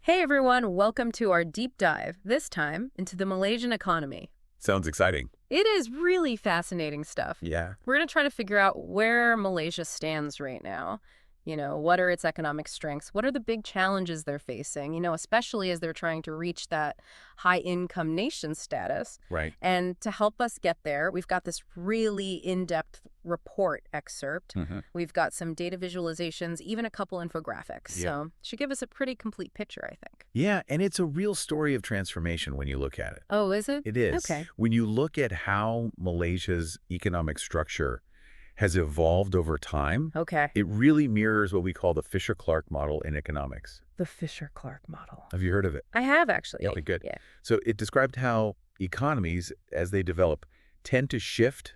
Hey everyone, welcome to our deep dive, this time into the Malaysian economy. Sounds exciting. It is really fascinating stuff. Yeah. We're going to try to figure out where Malaysia stands right now. What are its economic strengths? What are the big challenges they're facing, especially as they're trying to reach that high-income nation status. Right. And to help us get there, we've got this really in-depth report excerpt. We've got some data visualizations, even a couple infographics. Yeah. So it should give us a pretty complete picture, I think. Yeah, and it's a real story of transformation when you look at it. Oh, is it? It is. Okay. When you look at how Malaysia's economic structure has evolved over time, Okay. it really mirrors what we call the Fisher-Clark model in economics. The Fisher-Clark model. Have you heard of it? I have, actually. Okay, good. Yeah. So it described how economies, as they develop, tend to shift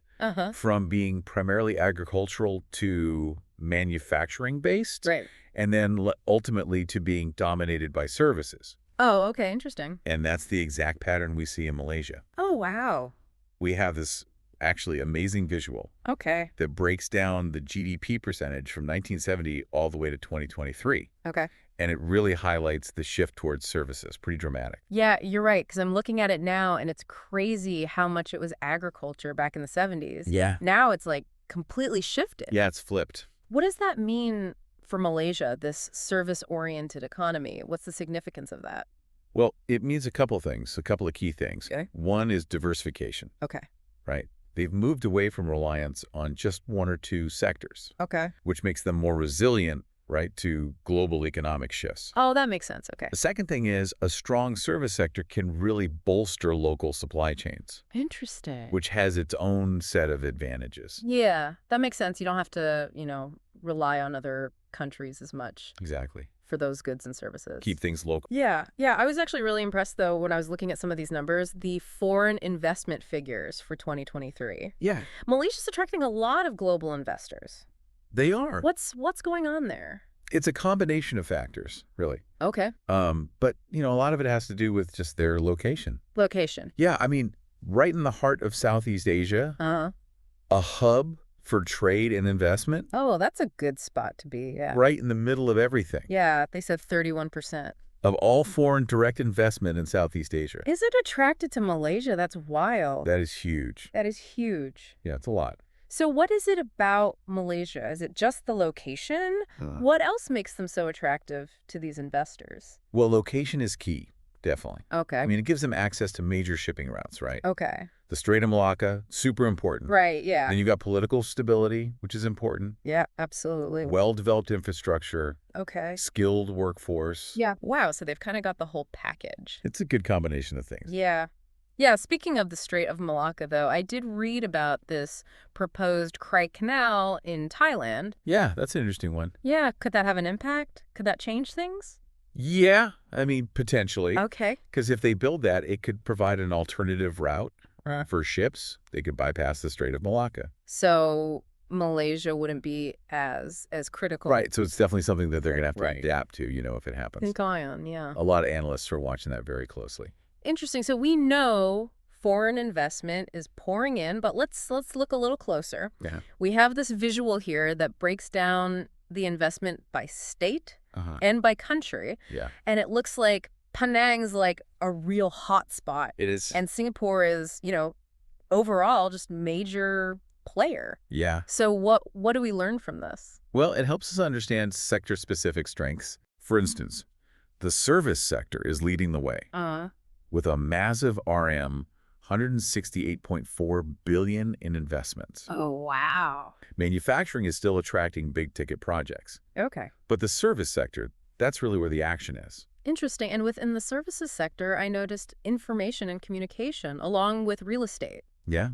from being primarily agricultural to manufacturing-based, Right. and then ultimately to being dominated by services. Oh, okay. Interesting. And that's the exact pattern we see in Malaysia. Oh, wow. We have this actually amazing visual Okay. that breaks down the GDP percentage from 1970 all the way to 2023. Okay. And it really highlights the shift towards services. Pretty dramatic. Yeah, you're right, because I'm looking at it now, and it's crazy how much it was agriculture back in the 70s. Yeah. Now it's, completely shifted. Yeah, it's flipped. What does that mean for Malaysia, this service-oriented economy? What's the significance of that? Well, it means a couple things, a couple of key things. Okay. One is diversification, Okay. right? They've moved away from reliance on just one or two sectors, Okay. which makes them more resilient, right, to global economic shifts. Oh, that makes sense. Okay. The second thing is a strong service sector can really bolster local supply chains, Interesting. which has its own set of advantages. Yeah, that makes sense. You don't have to, rely on other countries as much Exactly. for those goods and services. Keep things local. Yeah. I was actually really impressed, though, when I was looking at some of these numbers, the foreign investment figures for 2023. Yeah, Malaysia's attracting a lot of global investors. they are. What's going on there? It's a combination of factors, really. Okay. But, a lot of it has to do with just their location. Location. Yeah, I mean, right in the heart of Southeast Asia, Uh-huh. a hub for trade and investment, Oh, well, that's a good spot to be, yeah. right in the middle of everything. Yeah, they said 31%. Of all foreign direct investment in Southeast Asia. Is it attracted to Malaysia? That's wild. That is huge. That is huge. Yeah, it's a lot. So what is it about Malaysia? Is it just the location? What else makes them so attractive to these investors? Well, location is key, definitely. Okay. I mean, it gives them access to major shipping routes, right? Okay. The Strait of Malacca, super important. Right, yeah. Then you've got political stability, which is important. Yeah, absolutely. Well-developed infrastructure, Okay. skilled workforce. Yeah. Wow, so they've kind of got the whole package. It's a good combination of things. Yeah. Yeah, speaking of the Strait of Malacca, though, I did read about this proposed Krai Canal in Thailand. Yeah, that's an interesting one. Yeah, could that have an impact? Could that change things? Yeah, I mean, potentially. Okay. Because if they build that, it could provide an alternative route for ships. They could bypass the Strait of Malacca. So Malaysia wouldn't be as critical. Right, so it's definitely something that they're going to have to Right. adapt to, if it happens. Think ion, yeah. A lot of analysts are watching that very closely. Interesting. So we know foreign investment is pouring in, but let's look a little closer. Yeah. We have this visual here that breaks down the investment by state and by country. Yeah. And it looks like Penang's like a real hot spot. It is. And Singapore is, overall just major player. Yeah. So what do we learn from this? Well, it helps us understand sector-specific strengths. For instance, the service sector is leading the way with a massive RM, 168.4 billion in investments. Oh, wow. Manufacturing is still attracting big-ticket projects. Okay. But the service sector, that's really where the action is. Interesting. And within the services sector, I noticed information and communication along with real estate. Yeah,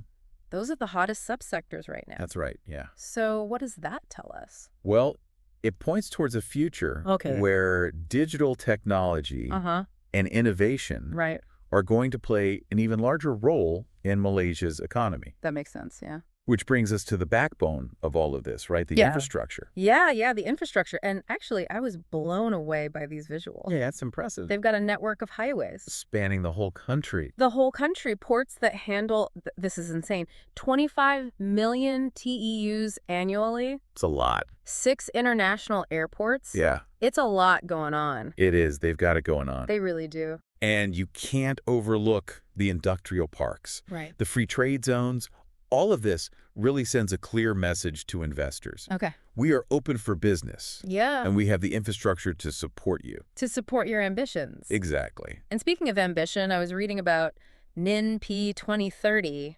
Those are the hottest subsectors right now. that's right, yeah. So what does that tell us? Well, it points towards a future where digital technology and innovation Right. are going to play an even larger role in Malaysia's economy. That makes sense, yeah. Which brings us to the backbone of all of this, right? The Yeah. infrastructure. Yeah, the infrastructure. And actually, I was blown away by these visuals. Yeah, that's impressive. They've got a network of highways. Spanning the whole country. The whole country, ports that handle, this is insane, 25 million TEUs annually, It's a lot. 6 international airports. Yeah. It's a lot going on. It is. They've got it going on. They really do. And you can't overlook the industrial parks, Right. the free trade zones. All of this really sends a clear message to investors. Okay. We are open for business. Yeah. And we have the infrastructure to support you. To support your ambitions. Exactly. And speaking of ambition, I was reading about NINP 2030.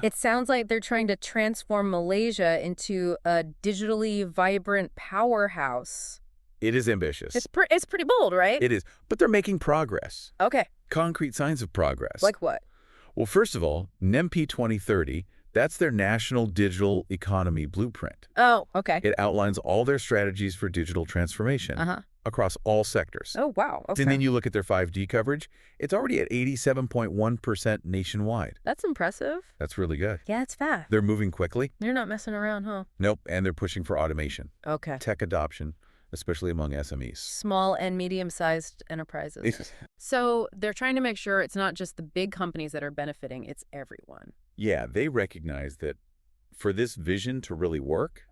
It sounds like they're trying to transform Malaysia into a digitally vibrant powerhouse. It is ambitious. It's pretty bold, right? It is. But they're making progress. Okay. Concrete signs of progress. Like what? Well, first of all, NEMP 2030, that's their National Digital Economy Blueprint. Oh, okay. It outlines all their strategies for digital transformation across all sectors. Oh, wow. Okay. And then you look at their 5G coverage, it's already at 87.1% nationwide. That's impressive. That's really good. Yeah, it's fast. They're moving quickly. They're not messing around, huh? Nope, and they're pushing for automation, Okay. tech adoption, especially among SMEs. Small and medium-sized enterprises. So they're trying to make sure it's not just the big companies that are benefiting, it's everyone. Yeah, they recognize that for this vision to really work,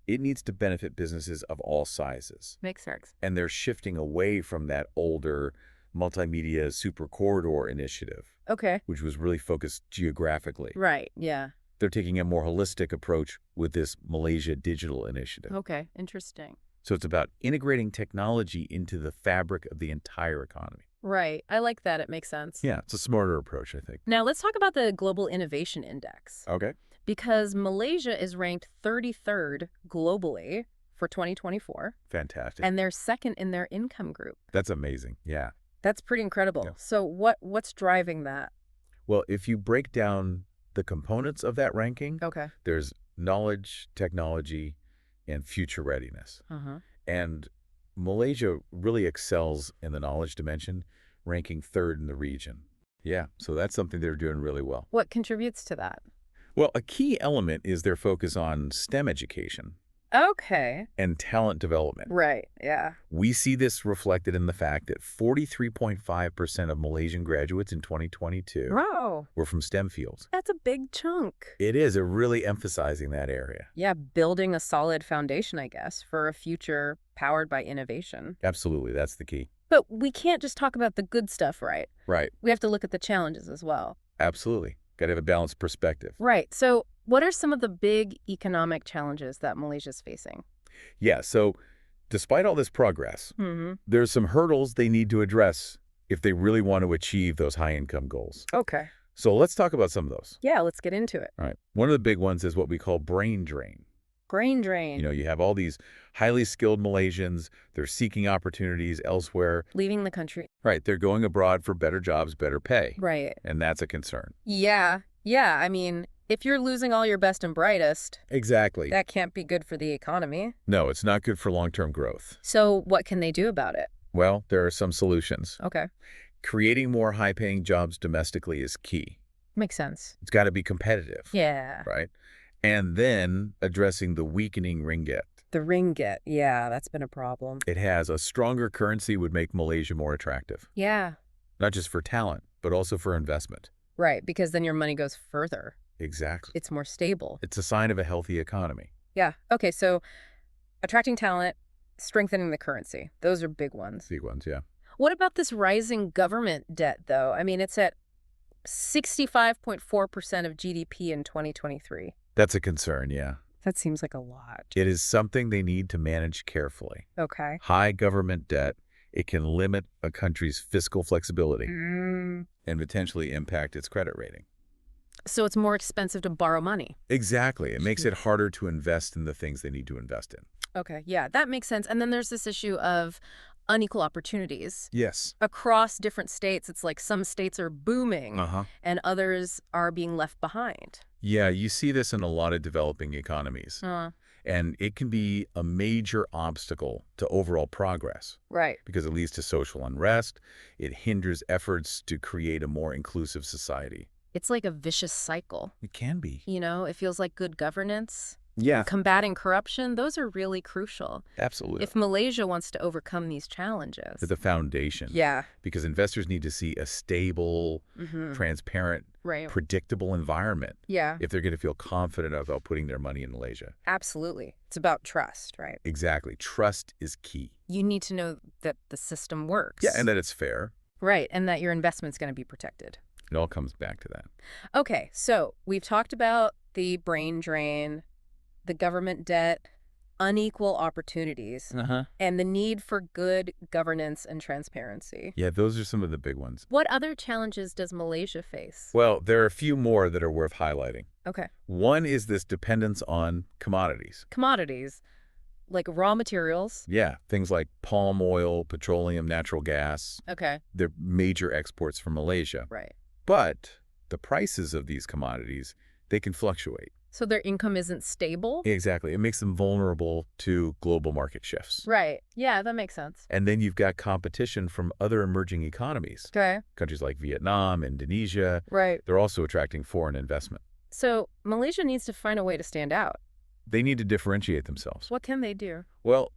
it needs to benefit businesses of all sizes. Makes sense. And they're shifting away from that older multimedia super corridor initiative, Okay. which was really focused geographically. Right, yeah. They're taking a more holistic approach with this Malaysia Digital Initiative. Okay, interesting. So it's about integrating technology into the fabric of the entire economy. Right. I like that. It makes sense. Yeah, it's a smarter approach, I think. Now, let's talk about the Global Innovation Index. Okay. Because Malaysia is ranked 33rd globally for 2024. Fantastic. And they're second in their income group. That's amazing. Yeah. That's pretty incredible. Yeah. So what's driving that? Well, if you break down the components of that ranking, there's knowledge, technology, and future readiness. And Malaysia really excels in the knowledge dimension, ranking 3rd in the region. Yeah, so that's something they're doing really well. What contributes to that? Well, a key element is their focus on STEM education Okay. and talent development. Right, yeah. We see this reflected in the fact that 43.5% of Malaysian graduates in 2022 Wow. were from STEM fields. That's a big chunk. It is. They're really emphasizing that area. Yeah, building a solid foundation, I guess, for a future powered by innovation. Absolutely. That's the key. But we can't just talk about the good stuff, right? Right. We have to look at the challenges as well. Absolutely. Got to have a balanced perspective. Right. So what are some of the big economic challenges that Malaysia's facing? Yeah, so despite all this progress, there's some hurdles they need to address if they really want to achieve those high-income goals. Okay. So let's talk about some of those. Yeah, let's get into it. All right. One of the big ones is what we call brain drain. Brain drain. You know, you have all these highly skilled Malaysians. They're seeking opportunities elsewhere. Leaving the country. Right. They're going abroad for better jobs, better pay. Right. And that's a concern. Yeah. Yeah. I mean, if you're losing all your best and brightest, Exactly. that can't be good for the economy. No, it's not good for long-term growth. So what can they do about it? Well, there are some solutions. Okay. Creating more high-paying jobs domestically is key. Makes sense. It's got to be competitive. Yeah. Right? And then addressing the weakening ringgit. The ringgit. Yeah, that's been a problem. It has a stronger currency would make Malaysia more attractive. Yeah. Not just for talent, but also for investment. Right, because then your money goes further. Exactly. It's more stable. It's a sign of a healthy economy. Yeah. Okay, so attracting talent, strengthening the currency. Those are big ones. Big ones, yeah. What about this rising government debt, though? I mean, it's at 65.4% of GDP in 2023. That's a concern, yeah. That seems like a lot. It is something they need to manage carefully. Okay. High government debt, it can limit a country's fiscal flexibility and potentially impact its credit rating. So it's more expensive to borrow money. Exactly. It makes it harder to invest in the things they need to invest in. Okay, yeah, that makes sense. And then there's this issue of unequal opportunities. Yes. Across different states, it's like some states are booming and others are being left behind. Yeah, you see this in a lot of developing economies. And it can be a major obstacle to overall progress. Right. Because it leads to social unrest. It hinders efforts to create a more inclusive society. It's like a vicious cycle. It can be. You know, it feels like good governance Yeah, combating corruption, those are really crucial. absolutely. If Malaysia wants to overcome these challenges. The foundation. Yeah. Because investors need to see a stable, transparent, Right. predictable environment Yeah. if they're going to feel confident about putting their money in Malaysia. Absolutely. It's about trust, right? Exactly. Trust is key. You need to know that the system works. Yeah, and that it's fair. Right, and that your investment's going to be protected. It all comes back to that. Okay, so we've talked about the brain drain, the government debt, unequal opportunities, and the need for good governance and transparency. Yeah, those are some of the big ones. What other challenges does Malaysia face? Well, there are a few more that are worth highlighting. Okay. One is this dependence on commodities. Commodities, like raw materials. Yeah, things like palm oil, petroleum, natural gas. Okay. They're major exports from Malaysia. Right. But the prices of these commodities, they can fluctuate. So their income isn't stable? Exactly. It makes them vulnerable to global market shifts. Right. Yeah, that makes sense. And then you've got competition from other emerging economies. Okay. Countries like Vietnam, Indonesia. Right. They're also attracting foreign investment. So Malaysia needs to find a way to stand out. They need to differentiate themselves. What can they do? Well,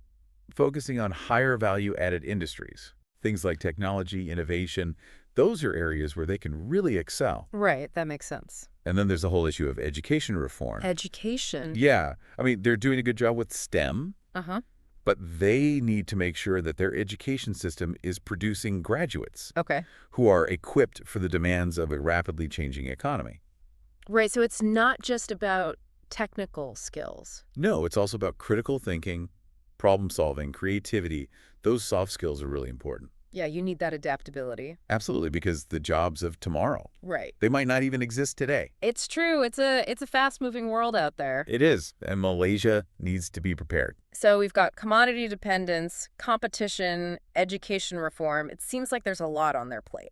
focusing on higher value-added industries, things like technology, innovation, those are areas where they can really excel. Right, that makes sense. And then there's the whole issue of education reform. Education. Yeah. I mean, they're doing a good job with STEM, but they need to make sure that their education system is producing graduates Okay. who are equipped for the demands of a rapidly changing economy. Right, so it's not just about technical skills. No, it's also about critical thinking, problem solving, creativity. Those soft skills are really important. Yeah, you need that adaptability. Absolutely, because the jobs of tomorrow, Right. they might not even exist today. It's true. It's a fast-moving world out there. It is, and Malaysia needs to be prepared. So we've got commodity dependence, competition, education reform. It seems like there's a lot on their plate.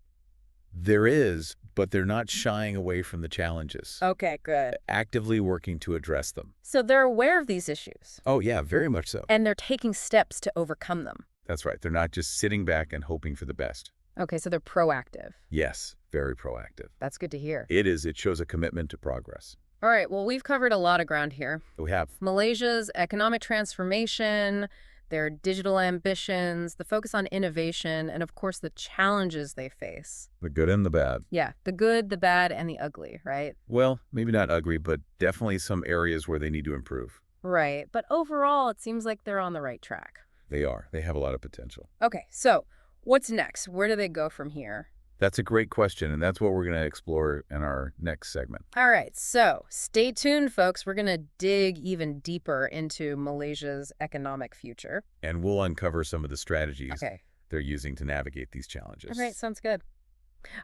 There is, but they're not shying away from the challenges. Okay, good. Actively working to address them. So they're aware of these issues. Oh, yeah, very much so. And they're taking steps to overcome them. That's right. They're not just sitting back and hoping for the best. Okay, so they're proactive. Yes, very proactive. That's good to hear. It is. It shows a commitment to progress. All right, well, we've covered a lot of ground here. We have. Malaysia's economic transformation, their digital ambitions, the focus on innovation, and of course the challenges they face. The good and the bad. Yeah, the good, the bad, and the ugly, right? Well, maybe not ugly, but definitely some areas where they need to improve. Right, but overall, it seems like they're on the right track. They are. They have a lot of potential. Okay, so what's next? Where do they go from here? That's a great question, and that's what we're going to explore in our next segment. All right, so stay tuned, folks. We're going to dig even deeper into Malaysia's economic future. And we'll uncover some of the strategies Okay. they're using to navigate these challenges. All right, sounds good.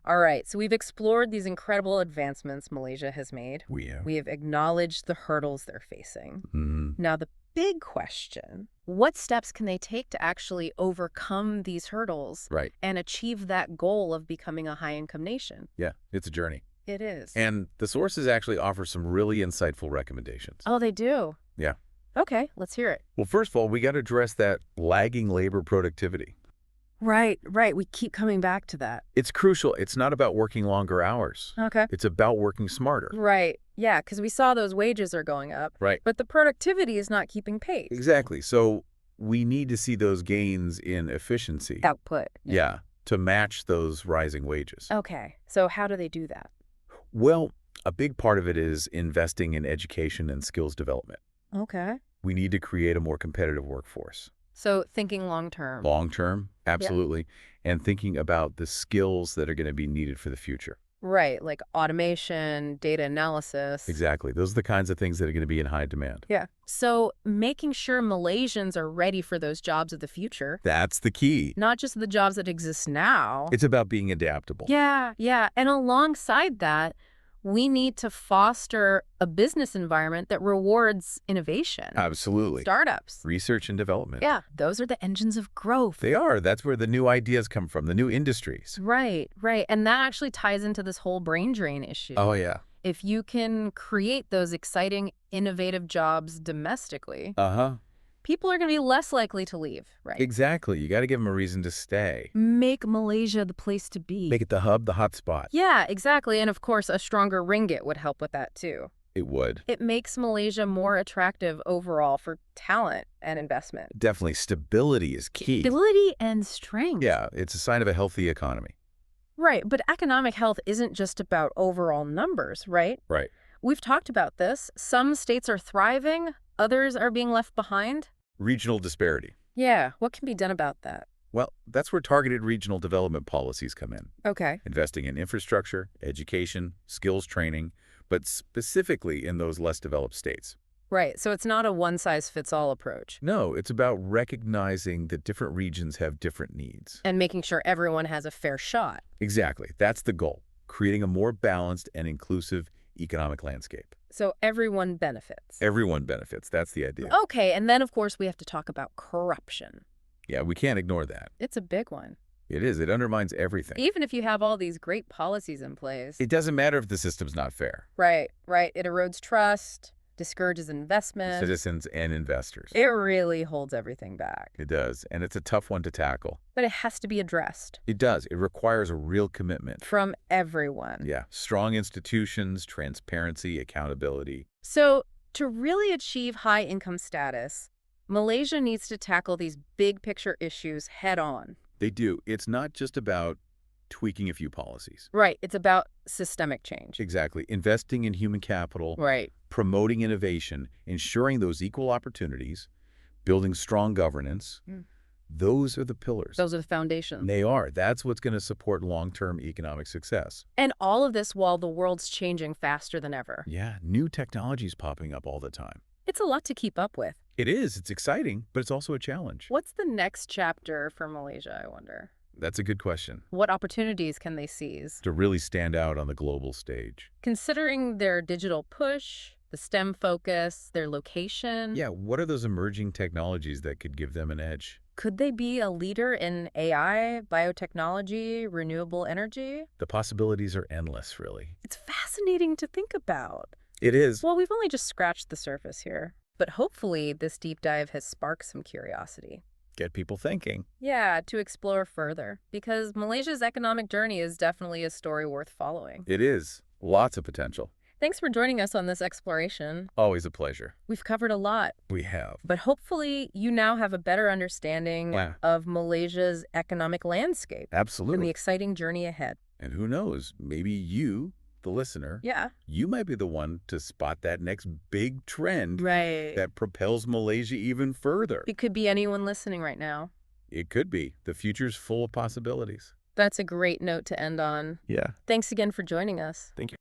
All right, so we've explored these incredible advancements Malaysia has made. We have. We have acknowledged the hurdles they're facing. Mhm. Now, the big question, what steps can they take to actually overcome these hurdles Right. and achieve that goal of becoming a high-income nation? Yeah, it's a journey. It is. And the sources actually offer some really insightful recommendations. Oh, they do? Yeah. Okay, let's hear it. Well, first of all, we got to address that lagging labor productivity. Right. We keep coming back to that. It's crucial. It's not about working longer hours. Okay. It's about working smarter. Right. Yeah, because we saw those wages are going up. Right. But the productivity is not keeping pace. Exactly. So we need to see those gains in efficiency. Output. Yeah, to match those rising wages. Okay. So how do they do that? Well, a big part of it is investing in education and skills development. Okay. We need to create a more competitive workforce. So thinking long term. Long term, absolutely. And thinking about the skills that are going to be needed for the future. Right, like automation, data analysis. Exactly. Those are the kinds of things that are going to be in high demand. Yeah. So making sure Malaysians are ready for those jobs of the future, That's the key. not just the jobs that exist now. It's about being adaptable. Yeah. And alongside that, we need to foster a business environment that rewards innovation. Absolutely. Startups. Research and development. Yeah, those are the engines of growth. They are. That's where the new ideas come from, the new industries. Right. And that actually ties into this whole brain drain issue. Oh, yeah. If you can create those exciting, innovative jobs domestically, Uh-huh. people are going to be less likely to leave, right? Exactly. You got to give them a reason to stay. Make Malaysia the place to be. Make it the hub, the hot spot. Yeah, exactly. And of course, a stronger ringgit would help with that too. It would. It makes Malaysia more attractive overall for talent and investment. Definitely stability is key. Stability and strength. Yeah, it's a sign of a healthy economy. Right, but economic health isn't just about overall numbers, right? Right. We've talked about this. Some states are thriving, others are being left behind. Regional disparity. Yeah, what can be done about that? Well, that's where targeted regional development policies come in. Okay. Investing in infrastructure, education, skills training, but specifically in those less developed states. Right, so it's not a one-size-fits-all approach. No, it's about recognizing that different regions have different needs. And making sure everyone has a fair shot. Exactly. That's the goal, creating a more balanced and inclusive economic landscape. So everyone benefits. Everyone benefits. That's the idea. Okay, and then, of course, we have to talk about corruption. Yeah, we can't ignore that. It's a big one. It is. It undermines everything. Even if you have all these great policies in place. It doesn't matter if the system's not fair. Right. It erodes trust, discourages investment. Citizens and investors. It really holds everything back. It does, and it's a tough one to tackle. But it has to be addressed. It does. It requires a real commitment. From everyone. Yeah. Strong institutions, transparency, accountability. So, to really achieve high income status, Malaysia needs to tackle these big picture issues head on. They do. It's not just about tweaking a few policies. Right. It's about systemic change. Exactly. Investing in human capital, Right. promoting innovation, ensuring those equal opportunities, building strong governance. Those are the pillars. Those are the foundations. They are. That's what's going to support long-term economic success. And all of this while the world's changing faster than ever. Yeah, new technologies popping up all the time. It's a lot to keep up with. It is. It's exciting, but it's also a challenge. What's the next chapter for Malaysia, I wonder? That's a good question. What opportunities can they seize? To really stand out on the global stage. Considering their digital push, the STEM focus, their location. Yeah, what are those emerging technologies that could give them an edge? Could they be a leader in AI, biotechnology, renewable energy? The possibilities are endless, really. It's fascinating to think about. It is. Well, we've only just scratched the surface here. But hopefully this deep dive has sparked some curiosity. Get people thinking. Yeah, to explore further. Because Malaysia's economic journey is definitely a story worth following. It is. Lots of potential. Thanks for joining us on this exploration. Always a pleasure. We've covered a lot. We have. But hopefully you now have a better understanding of Malaysia's economic landscape. Absolutely. And the exciting journey ahead. And who knows, maybe you, the listener, you might be the one to spot that next big trend that propels Malaysia even further. It could be anyone listening right now. It could be. The future's full of possibilities. That's a great note to end on. Yeah. Thanks again for joining us. Thank you.